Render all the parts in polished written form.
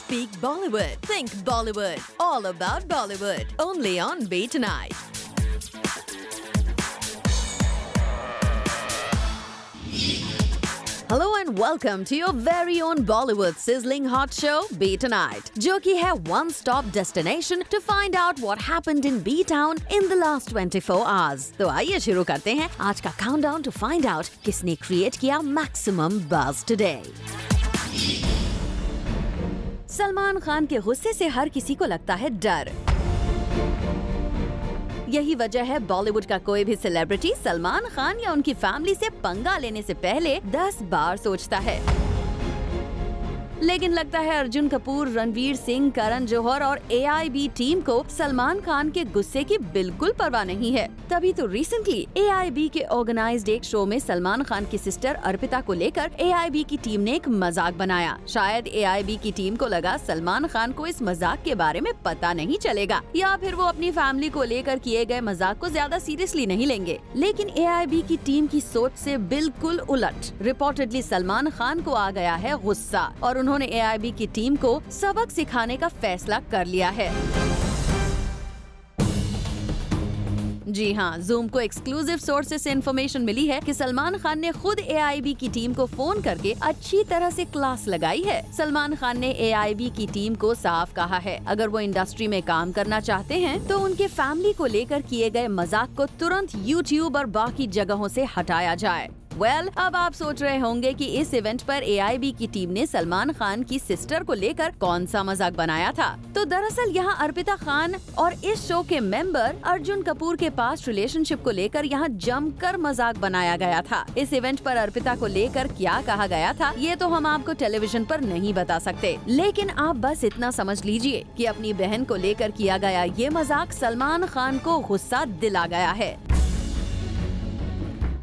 Speak Bollywood. Think Bollywood. All about Bollywood. Only on Be Tonight. Hello and welcome to your very own Bollywood sizzling hot show, Be Tonight, जो कि है one-stop destination to find out what happened in B-Town in the last 24 hours. तो आइए शुरू करते हैं आज का countdown to find out किसने create किया maximum buzz today. Salman Khan के गुस्से से हर किसी को लगता है डर. यही वजह है बॉलीवुड का कोई भी सेलिब्रिटी सलमान खान या उनकी फैमिली से पंगा लेने से पहले 10 बार सोचता है. लेकिन लगता है अर्जुन कपूर, रणवीर सिंह, करण जौहर और AIB टीम को सलमान खान के गुस्से की बिल्कुल परवाह नहीं है. तभी तो रिसेंटली AIB के ऑर्गेनाइज्ड एक शो में सलमान खान की सिस्टर अर्पिता को लेकर AIB की टीम ने एक मजाक बनाया. शायद AIB की टीम को लगा सलमान खान को इस मजाक के बारे में पता नहीं चलेगा या फिर वो अपनी फैमिली को लेकर किए गए मजाक को ज्यादा सीरियसली नहीं लेंगे. लेकिन AIB की टीम की सोच से बिल्कुल उलट. रिपोर्टेडली सलमान खान को आ गया है गुस्सा और उन्होंने AIB की टीम को सबक सिखाने का फैसला कर लिया है. जी हाँ, Zoom को एक्सक्लूसिव सोर्सेज से इन्फॉर्मेशन मिली है कि सलमान खान ने खुद AIB की टीम को फोन करके अच्छी तरह से क्लास लगाई है. सलमान खान ने AIB की टीम को साफ कहा है अगर वो इंडस्ट्री में काम करना चाहते हैं तो उनके फैमिली को लेकर किए गए मजाक को तुरंत YouTube और बाकी जगहों से हटाया जाए. अब आप सोच रहे होंगे कि इस इवेंट पर AIB की टीम ने सलमान खान की सिस्टर को लेकर कौन सा मजाक बनाया था. तो दरअसल यहाँ अर्पिता खान और इस शो के मेंबर अर्जुन कपूर के पास रिलेशनशिप को लेकर यहाँ जमकर मजाक बनाया गया था. इस इवेंट पर अर्पिता को लेकर क्या कहा गया था ये तो हम आपको टेलीविजन पर नहीं बता सकते, लेकिन आप बस इतना समझ लीजिए कि अपनी बहन को लेकर किया गया ये मजाक सलमान खान को गुस्सा दिला गया है.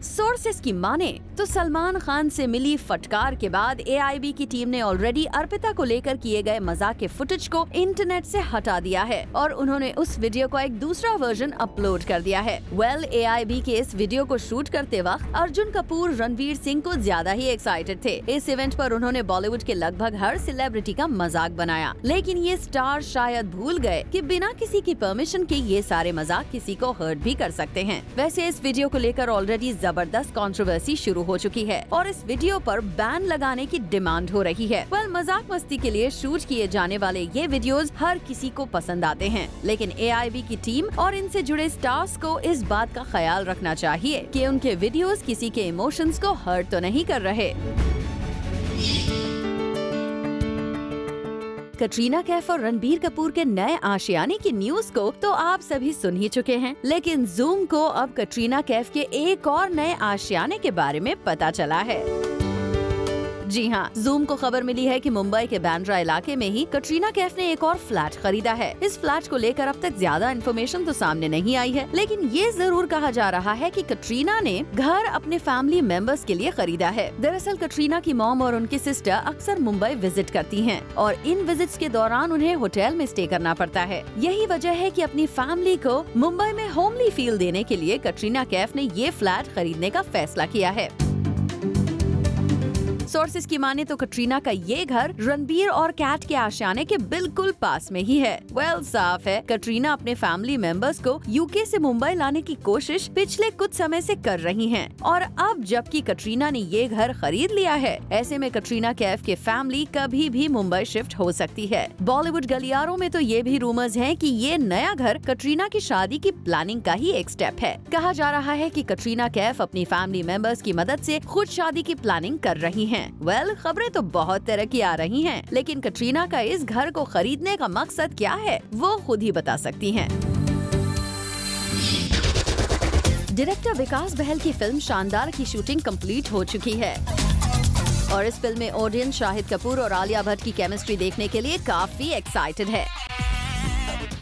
सोर्सेस की माने तो सलमान खान से मिली फटकार के बाद AIB की टीम ने ऑलरेडी अर्पिता को लेकर किए गए मजाक के फुटेज को इंटरनेट से हटा दिया है और उन्होंने उस वीडियो का एक दूसरा वर्जन अपलोड कर दिया है. AIB के इस वीडियो को शूट करते वक्त अर्जुन कपूर रणवीर सिंह को ज्यादा ही एक्साइटेड थे. इस इवेंट पर उन्होंने बॉलीवुड के लगभग हर सेलिब्रिटी का मजाक बनाया, लेकिन ये स्टार शायद भूल गए कि बिना किसी की परमिशन के ये सारे मजाक किसी को हर्ट भी कर सकते हैं. वैसे इस वीडियो को लेकर ऑलरेडी जबरदस्त कंट्रोवर्सी शुरू हो चुकी है और इस वीडियो पर बैन लगाने की डिमांड हो रही है. मजाक मस्ती के लिए शूट किए जाने वाले ये वीडियोस हर किसी को पसंद आते हैं, लेकिन AIB की टीम और इनसे जुड़े स्टार्स को इस बात का ख्याल रखना चाहिए कि उनके वीडियोस किसी के इमोशंस को हर्ट तो नहीं कर रहे. कटरीना कैफ और रणबीर कपूर के नए आशियाने की न्यूज को तो आप सभी सुन ही चुके हैं, लेकिन Zoom को अब कटरीना कैफ के एक और नए आशियाने के बारे में पता चला है. जी हाँ, Zoom को खबर मिली है कि मुंबई के बांद्रा इलाके में ही कटरीना कैफ ने एक और फ्लैट खरीदा है. इस फ्लैट को लेकर अब तक ज्यादा इन्फॉर्मेशन तो सामने नहीं आई है, लेकिन ये जरूर कहा जा रहा है कि कटरीना ने घर अपने फैमिली मेंबर्स के लिए खरीदा है. दरअसल कटरीना की मॉम और उनकी सिस्टर अक्सर मुंबई विजिट करती हैं और इन विजिट्स के दौरान उन्हें होटल में स्टे करना पड़ता है. यही वजह है कि अपनी फैमिली को मुंबई में होमली फील देने के लिए कटरीना कैफ ने ये फ्लैट खरीदने का फैसला किया है. सोर्सेज की माने तो कटरीना का ये घर रणबीर और कैट के आशियाने के बिल्कुल पास में ही है. साफ है कटरीना अपने फैमिली मेंबर्स को UK से मुंबई लाने की कोशिश पिछले कुछ समय से कर रही हैं और अब जबकि कटरीना ने ये घर खरीद लिया है, ऐसे में कटरीना कैफ के फैमिली कभी भी मुंबई शिफ्ट हो सकती है. बॉलीवुड गलियारों में तो ये भी रूमर्स हैं कि ये नया घर कटरीना की शादी की प्लानिंग का ही एक स्टेप है. कहा जा रहा है कि कटरीना कैफ अपनी फैमिली मेंबर्स की मदद से खुद शादी की प्लानिंग कर रही हैं. खबरें तो बहुत तरह की आ रही हैं, लेकिन कटरीना का इस घर को खरीदने का मकसद क्या है वो खुद ही बता सकती हैं. डायरेक्टर विकास बहल की फिल्म शानदार की शूटिंग कंप्लीट हो चुकी है और इस फिल्म में ऑडियंस शाहिद कपूर और आलिया भट्ट की केमिस्ट्री देखने के लिए काफी एक्साइटेड है.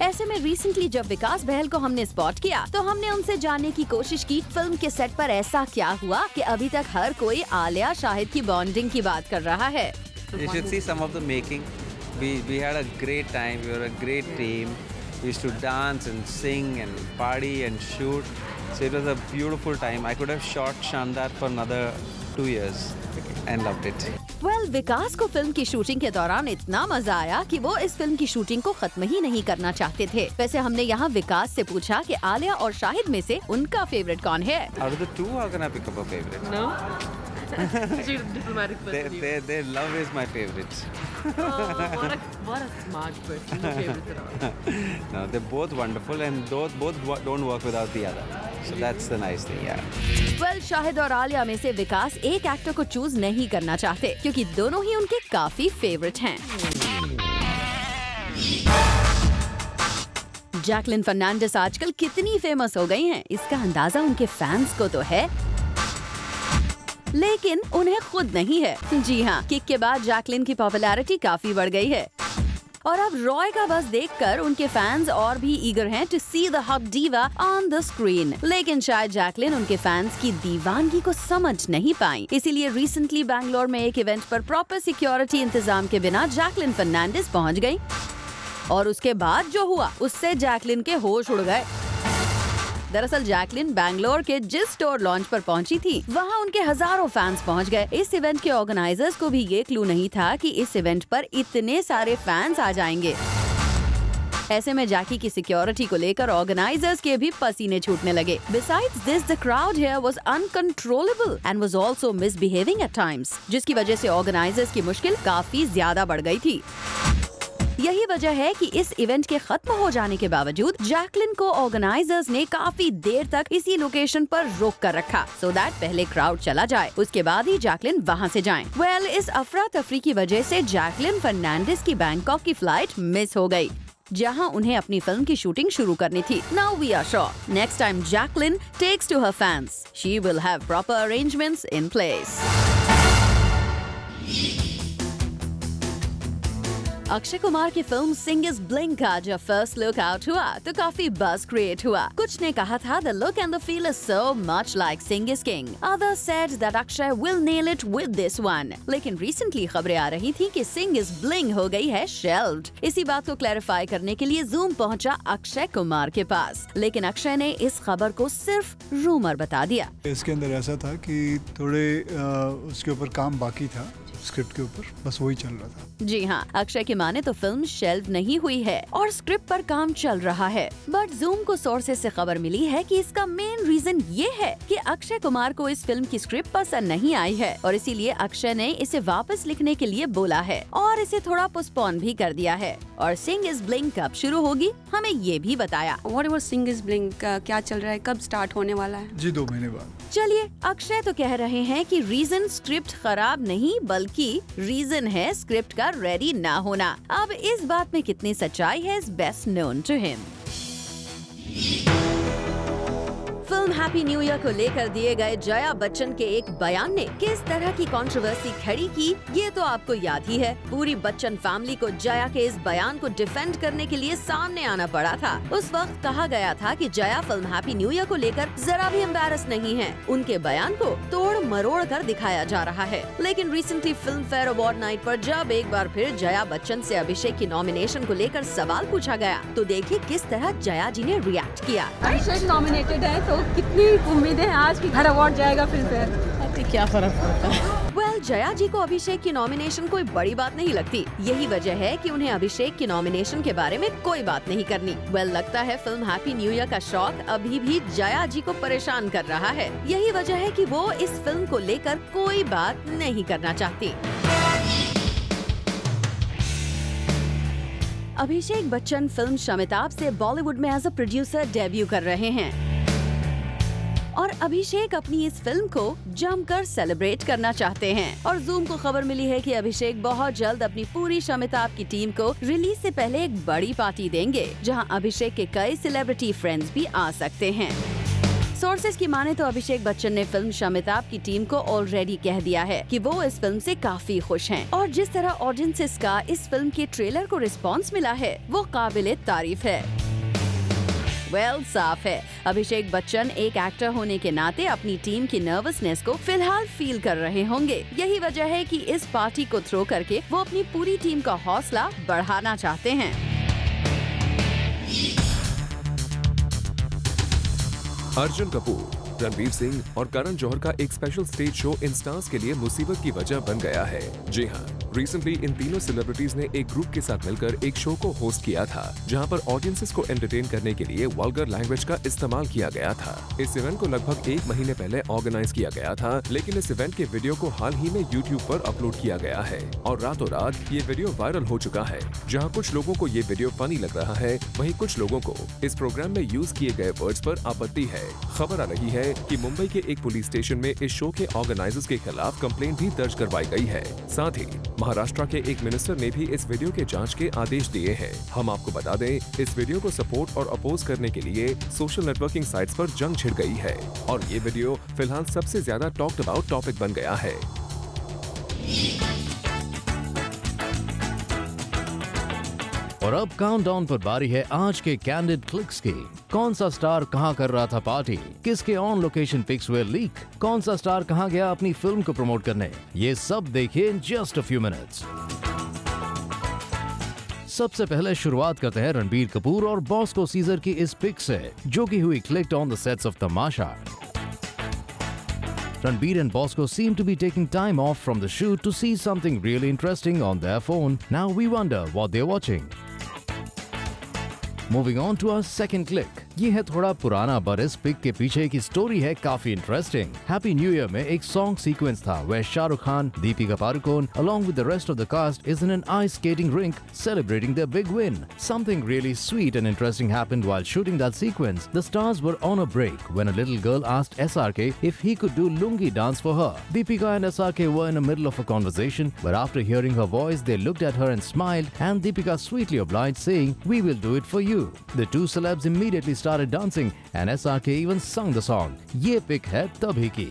ऐसे में रिसेंटली जब विकास बहल को हमने स्पॉट किया तो हमने उनसे जानने की कोशिश की फिल्म के सेट पर ऐसा क्या हुआ कि अभी तक हर कोई आलिया शाहिद की बॉन्डिंग की बात कर रहा है. You should see some of the making. We had a great time. We were a great team. We used to dance and sing and party and shoot. So it was a beautiful time. I could have shot Shandar for another 2 years and loved it. Well, विकास को film की shooting के दौरान इतना मजा आया कि वो इस फिल्म की शूटिंग को खत्म ही नहीं करना चाहते थे। वैसे हमने यहाँ विकास से पूछा कि आलिया और शाहिद में से उनका फेवरेट कौन है? Out of the two, how can I pick up a favorite? No? She's a diplomatic person. Their love is my favorite. What a smart person. No favorites at all. No, they're both wonderful and both don't work without the other. So that's the nice thing, yeah. Well, Shahid और आलिया में से विकास एक actor को choose नहीं करना चाहते क्योंकि दोनों ही उनके काफी फेवरेट हैं। जैकलिन फर्नांडिस आजकल कितनी फेमस हो गई हैं, इसका अंदाजा उनके फैंस को तो है, लेकिन उन्हें खुद नहीं है। जी हाँ, किक के बाद जैकलिन की पॉपुलैरिटी काफी बढ़ गई है और अब रॉय का बस देखकर उनके फैंस और भी ईगर हैं to see the hot diva on the screen. लेकिन शायद जैकलिन उनके फैंस की दीवानगी को समझ नहीं पाई, इसीलिए रिसेंटली बैंगलोर में एक इवेंट पर प्रॉपर सिक्योरिटी इंतजाम के बिना जैकलिन फर्नांडिस पहुंच गई और उसके बाद जो हुआ उससे जैकलिन के होश उड़ गए। दरअसल जैकलिन बैंगलोर के जिस स्टोर लॉन्च पर पहुंची थी वहां उनके हजारों फैंस पहुंच गए। इस इवेंट के ऑर्गेनाइजर्स को भी ये क्लू नहीं था कि इस इवेंट पर इतने सारे फैंस आ जाएंगे। ऐसे में जैकी की सिक्योरिटी को लेकर ऑर्गेनाइजर्स के भी पसीने छूटने लगे। Besides this, the crowd here was uncontrollable and was also misbehaving at times, जिसकी वजह से ऑर्गेनाइजर्स की मुश्किल काफी ज्यादा बढ़ गई थी। यही वजह है कि इस इवेंट के खत्म हो जाने के बावजूद जैकलिन को ऑर्गेनाइजर्स ने काफी देर तक इसी लोकेशन पर रोक कर रखा, सो दैट पहले क्राउड चला जाए, उसके बाद ही जैकलिन वहां से जाएं। Well, इस अफरा तफरी की वजह से जैकलिन फर्नांडिस की बैंकॉक की फ्लाइट मिस हो गई, जहां उन्हें अपनी फिल्म की शूटिंग शुरू करनी थी। Now we are sure next time Jacqueline takes to her fans, she will have proper arrangements in place. Akshay Kumar की फिल्म सिंग इज ब्लिंक का जब फर्स्ट लुक आउट हुआ तो काफी बज़ क्रिएट हुआ। कुछ ने कहा था the look and the feel is so much like Singh is king, others said that Akshay will nail it with this one. लेकिन रिसेंटली खबरें आ रही थी कि सिंग इज ब्लिंक हो गई है शेल्व्ड। इसी बात को क्लैरिफाई करने के लिए जूम पहुंचा अक्षय कुमार के पास, लेकिन अक्षय ने इस खबर को सिर्फ रूमर बता दिया। इसके अंदर ऐसा था कि थोड़े उसके ऊपर काम बाकी था, स्क्रिप्ट के ऊपर, बस वही चल रहा था। जी हाँ, अक्षय की माने तो फिल्म शेल्व नहीं हुई है और स्क्रिप्ट पर काम चल रहा है, बट जूम को सोर्सेस से खबर मिली है कि इसका मेन रीजन ये है कि अक्षय कुमार को इस फिल्म की स्क्रिप्ट पसंद नहीं आई है और इसीलिए अक्षय ने इसे वापस लिखने के लिए बोला है और इसे थोड़ा पोस्टपोन भी कर दिया है। और सिंग इज ब्लिंक कब शुरू होगी हमें ये भी बताया। What about Sing is Blink? क्या चल रहा है, कब स्टार्ट होने वाला है? जी 2 महीने बाद। चलिए, अक्षय तो कह रहे हैं कि रीजन स्क्रिप्ट खराब नहीं बल्कि रीजन है स्क्रिप्ट का रेडी ना होना। अब इस बात में कितनी सच्चाई है is best known to him. Film happy new year को लेकर दिए गए जया बच्चन के एक बयान ने किस तरह की कंट्रोवर्सी खड़ी की ये तो आपको याद ही है। पूरी बच्चन फैमिली को जया के इस बयान को डिफेंड करने के लिए सामने आना पड़ा था। उस वक्त कहा गया था कि Jaya film happy new year को लेकर जरा भी एम्बैरस नहीं है, उनके बयान को तोड़ मरोड़ कर दिखाया जा रहा है। लेकिन recently film fair award night पर जब एक बार फिर जया बच्चन से अभिषेक की नॉमिनेशन को लेकर सवाल पूछा गया तो देखिए किस तरह जया जी ने रिएक्ट किया। अभिषेक नॉमिनेटेड है तो कितनी उम्मीदें हैं आज की हर अवार्ड जाएगा फिल्म फेयर? क्या फर्क पड़ता है? वेल, जया जी को अभिषेक की नॉमिनेशन कोई बड़ी बात नहीं लगती। यही वजह है कि उन्हें अभिषेक की नॉमिनेशन के बारे में कोई बात नहीं करनी। वेल, लगता है फिल्म हैप्पी न्यू ईयर का शौक अभी भी जया जी को परेशान कर रहा है। यही वजह है कि वो इस फिल्म को लेकर कोई बात नहीं करना चाहती। अभिषेक बच्चन फिल्म शमिताब से बॉलीवुड में एज अ प्रोड्यूसर डेब्यू कर रहे हैं और अभिषेक अपनी इस फिल्म को जमकर सेलिब्रेट करना चाहते हैं। और जूम को खबर मिली है कि अभिषेक बहुत जल्द अपनी पूरी शमिताब की टीम को रिलीज से पहले एक बड़ी पार्टी देंगे जहां अभिषेक के कई सेलिब्रिटी फ्रेंड्स भी आ सकते हैं। सोर्सेज की माने तो अभिषेक बच्चन ने फिल्म शमिताब की टीम को ऑलरेडी कह दिया है कि वो इस फिल्म से काफी खुश हैं और जिस तरह ऑडियंसेस का इस फिल्म के ट्रेलर को रिस्पॉन्स मिला है वो काबिले तारीफ है। वेल, साफ है अभिषेक बच्चन एक एक्टर होने के नाते अपनी टीम की नर्वसनेस को फिलहाल फील कर रहे होंगे। यही वजह है कि इस पार्टी को थ्रो करके वो अपनी पूरी टीम का हौसला बढ़ाना चाहते हैं। अर्जुन कपूर रणवीर सिंह और करण जौहर का एक special stage show in stars के लिए मुसीबत की वजह बन गया है। जी हाँ, रिसेंटली इन तीनों सेलिब्रिटीज ने एक ग्रुप के साथ मिलकर एक शो को होस्ट किया था, जहां पर ऑडियंसेस को एंटरटेन करने के लिए वल्गर लैंग्वेज का इस्तेमाल किया गया था। इस इवेंट को लगभग 1 महीने पहले ऑर्गेनाइज किया गया था, लेकिन इस इवेंट के वीडियो को हाल ही में यूट्यूब पर अपलोड किया गया है और रातों रात ये वीडियो वायरल हो चुका है। जहां कुछ लोगों को ये वीडियो फनी लग रहा है, वहीं कुछ लोगों को इस प्रोग्राम में यूज किए गए वर्ड्स पर आपत्ति है। खबर आ रही है कि मुंबई के एक पुलिस स्टेशन में इस शो के ऑर्गेनाइजर्स के खिलाफ कंप्लेंट भी दर्ज करवाई गई है। साथ ही महाराष्ट्र के एक मिनिस्टर ने भी इस वीडियो के जांच के आदेश दिए हैं। हम आपको बता दें, इस वीडियो को सपोर्ट और अपोज करने के लिए सोशल नेटवर्किंग साइट्स पर जंग छिड़ गई है और ये वीडियो फिलहाल सबसे ज्यादा टॉक्ड अबाउट टॉपिक बन गया है। और अब काउंटडाउन पर बारी है आज के कैंडिड क्लिक्स की। कौन सा स्टार कहां कर रहा था पार्टी, किसके ऑन लोकेशन पिक्स हुए लीक, कौन सा स्टार कहां गया अपनी फिल्म को प्रमोट करने, ये सब देखिए in just a few minutes. सबसे पहले शुरुआत करते हैं रणबीर कपूर और बॉस्को सीजर की इस पिक से, जो की हुई clicked on the sets of Tamasha. Ranbir and Bosco seem to be taking time off from the shoot to see something really interesting on their phone. Now we wonder what they're watching. Moving on to our second click. ये है थोड़ा पुराना, पर इस pick के पीछे की story है काफी इंटरेस्टिंग। हैप्पी न्यू ईयर में एक सॉन्ग सीक्वेंस था where Shahrukh Khan, Deepika Padukone along with the rest of the cast is in an ice skating rink celebrating their big win. Something really sweet and interesting happened while shooting that sequence. The stars were on a break when a little girl asked SRK if he could do lungi dance for her. Deepika and SRK were in the middle of a conversation, but after hearing her voice they looked at her and smiled, and Deepika sweetly obliged, saying, "We will do it for you." The two celebs immediately started dancing and SRK even sung the song. ये pick है तभी की।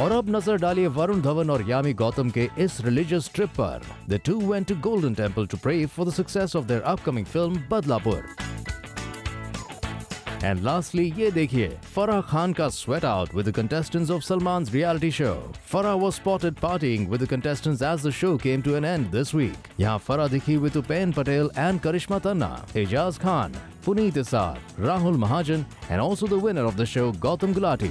और अब नजर डालिए वरुण धवन और यामी गौतम के इस रिलीजियस ट्रिप पर। The two went to Golden Temple to pray for the success of their upcoming film Badlapur. And lastly, ये देखिए Farah Khan का sweat out with the contestants of Salman's reality show. Farah was spotted partying with the contestants as the show came to an end this week. यहाँ Farah दिखी with Upain Patel and Karishma Tanna, Ejaz Khan, Puneet Isar, Rahul Mahajan, and also the winner of the show Gautam Gulati.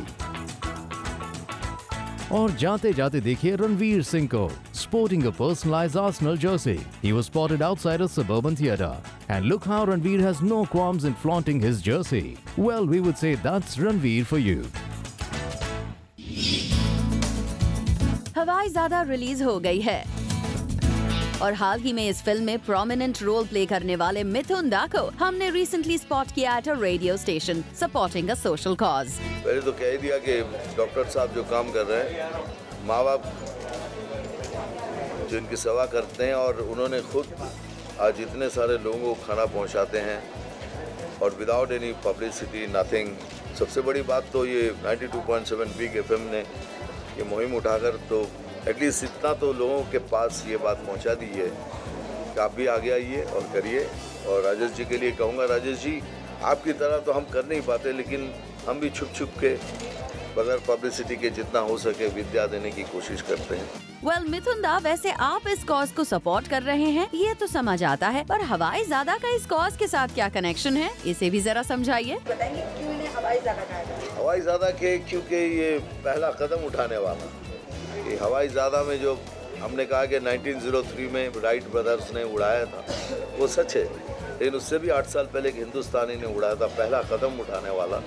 और जाते जाते देखिए रणवीर सिंह को sporting a personalized Arsenal jersey. He was spotted outside a suburban theatre. And look how Ranveer has no qualms in flaunting his jersey. Well, we would say that's Ranveer for you. Hawaizaada release हो गई है और हाल ही में इस film में prominent role play करने वाले मिथुन दा को हमने रिसेंटली स्पॉट किया at a radio station supporting a social cause. पहले तो कह दिया कि डॉक्टर साहब जो काम कर रहे हैं, माँ बाप जो इनकी सेवा करते हैं, और उन्होंने खुद आज इतने सारे लोगों को खाना पहुंचाते हैं और विदाउट एनी पब्लिसिटी नथिंग। सबसे बड़ी बात तो ये 92.7 बिग FM ने ये मुहिम उठाकर तो एटलीस्ट इतना तो लोगों के पास ये बात पहुंचा दी है कि आप भी आगे आइए और करिए। और राजेश जी के लिए कहूँगा, राजेश जी आपकी तरह तो हम कर नहीं पाते, लेकिन हम भी छुप छुप के बगैर पब्लिसिटी के जितना हो सके विद्या देने की कोशिश करते हैं। वेल मिथुन दा, वैसे आप इस कॉज को सपोर्ट कर रहे हैं ये तो समझ आता है, पर हवाईज़ादा का इस कॉज के साथ क्या कनेक्शन है, इसे भी जरा समझाइए। बताएंगे क्यों इन्हें हवाईज़ादा कहा जाता है? हवाईज़ादा के क्योंकि ये पहला कदम उठाने वाला, ये हवाईज़ादा में जो हमने कहा कि 1903 में राइट ब्रदर्स ने उड़ाया था वो सच है, लेकिन उससे भी 8 साल पहले एक हिंदुस्तानी ने उड़ाया था, पहला कदम उठाने वाला।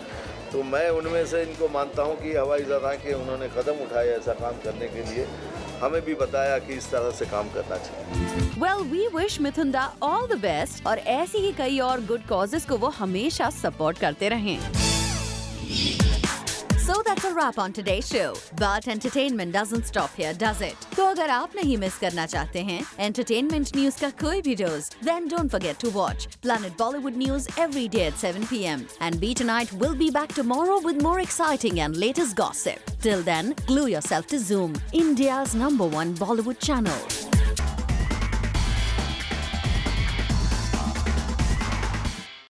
तो मैं उनमें से इनको मानता हूँ कि हवाईज़ादा के उन्होंने कदम उठाया ऐसा काम करने के लिए, हमें भी बताया कि इस तरह से काम करना चाहिए। Well, we wish मिथुन दा all the best और ऐसी ही कई और गुड कॉजेस को वो हमेशा सपोर्ट करते रहें। So that's a wrap on today's show. But entertainment doesn't stop here, does it? तो अगर आप नहीं मिस करना चाहते हैं entertainment news का कोई भी dose, then don't forget to watch Planet Bollywood News every day at 7 p.m. And Be Tonight will be back tomorrow with more exciting and latest gossip. Till then, glue yourself to Zoom, India's #1 Bollywood channel.